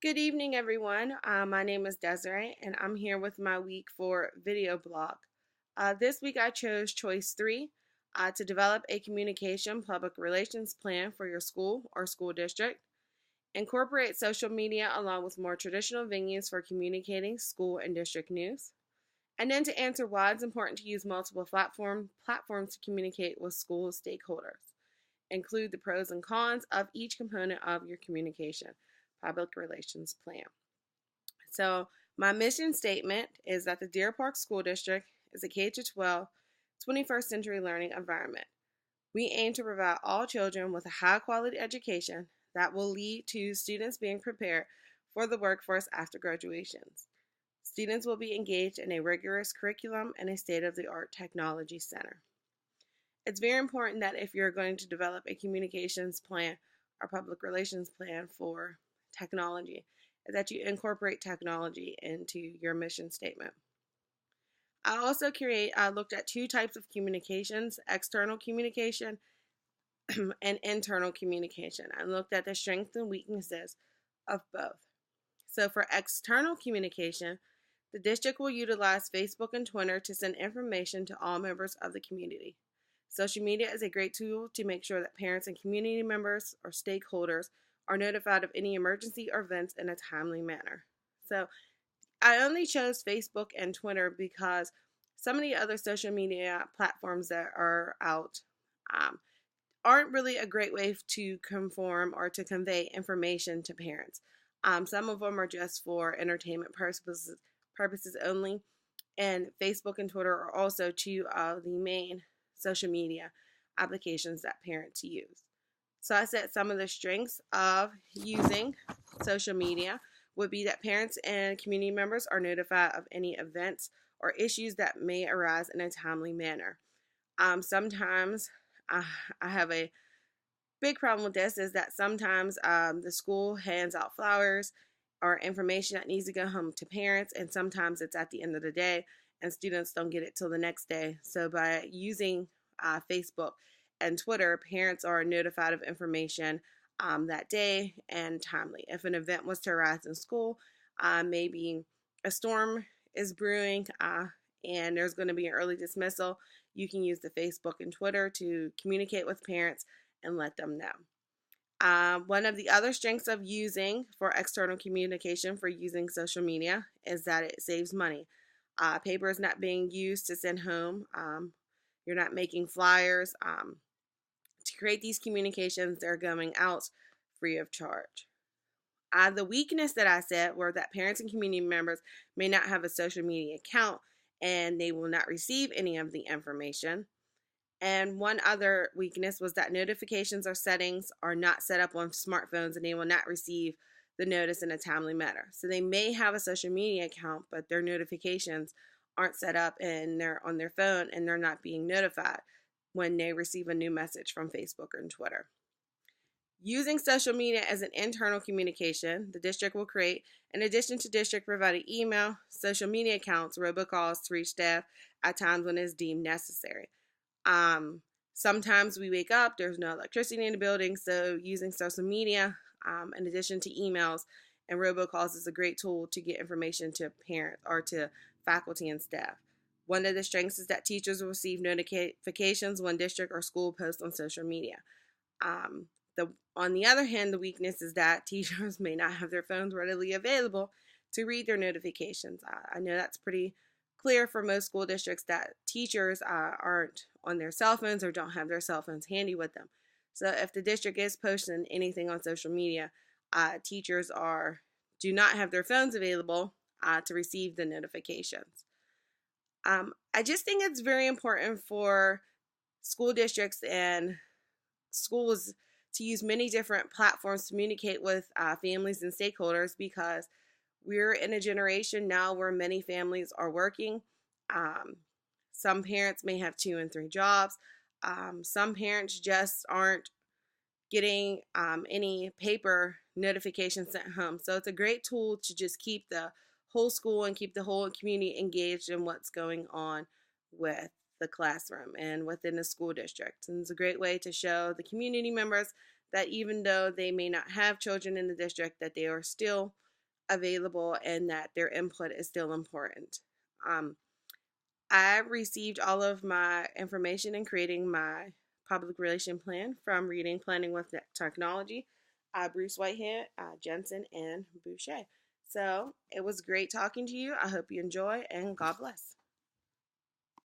Good evening, everyone. My name is Desiree, and I'm here with my week 4 video blog. This week, I chose choice 3 to develop a communication public relations plan for your school or school district, incorporate social media along with more traditional venues for communicating school and district news, and then to answer why it's important to use multiple platforms to communicate with school stakeholders. Include the pros and cons of each component of your communication public relations plan. So, my mission statement is that the Deer Park School District is a K 12 21st century learning environment. We aim to provide all children with a high quality education that will lead to students being prepared for the workforce after graduations. Students will be engaged in a rigorous curriculum and a state of the art technology center. It's very important that if you're going to develop a communications plan or public relations plan for technology, that you incorporate technology into your mission statement. I looked at two types of communications: external communication and internal communication. I looked at the strengths and weaknesses of both. So, for external communication, the district will utilize Facebook and Twitter to send information to all members of the community. Social media is a great tool to make sure that parents and community members or stakeholders are notified of any emergency or events in a timely manner. So, I only chose Facebook and Twitter because some of the other social media platforms that are out um, aren't really a great way to conform or to convey information to parents. Some of them are just for entertainment purposes only, and Facebook and Twitter are also two of the main social media applications that parents use. So I said some of the strengths of using social media would be that parents and community members are notified of any events or issues that may arise in a timely manner. Sometimes I have a big problem with this is that sometimes the school hands out flowers or information that needs to go home to parents, and sometimes it's at the end of the day, and students don't get it till the next day. So by using Facebook and Twitter, parents are notified of information that day and timely. If an event was to arise in school, maybe a storm is brewing and there's going to be an early dismissal, you can use the Facebook and Twitter to communicate with parents and let them know. One of the other strengths of using for external communication for using social media is that it saves money. Paper is not being used to send home. You're not making flyers. To create these communications, they're going out free of charge. The weakness that I said were that parents and community members may not have a social media account and they will not receive any of the information. And one other weakness was that notifications or settings are not set up on smartphones and they will not receive the notice in a timely manner. So they may have a social media account, but their notifications aren't set up and they're on their phone and they're not being notified when they receive a new message from Facebook or Twitter. Using social media as an internal communication, the district will create, in addition to district provided email, social media accounts, robocalls to reach staff at times when it is deemed necessary. Sometimes we wake up, there's no electricity in the building, so using social media in addition to emails and robocalls is a great tool to get information to parents or to faculty and staff. One of the strengths is that teachers will receive notifications when district or school posts on social media. On the other hand, the weakness is that teachers may not have their phones readily available to read their notifications. I know that's pretty clear for most school districts that teachers aren't on their cell phones or don't have their cell phones handy with them. So if the district is posting anything on social media, teachers do not have their phones available to receive the notifications. I just think it's very important for school districts and schools to use many different platforms to communicate with families and stakeholders, because we're in a generation now where many families are working. Some parents may have 2 and 3 jobs. Some parents just aren't getting any paper notifications sent home. So it's a great tool to just keep the whole school and keep the whole community engaged in what's going on with the classroom and within the school district. And it's a great way to show the community members that even though they may not have children in the district, that they are still available and that their input is still important. Um, I received all of my information in creating my public relation plan from reading Planning with Technology, Bruce Whitehead, Jensen, and Boucher. So it was great talking to you. I hope you enjoy, and God bless.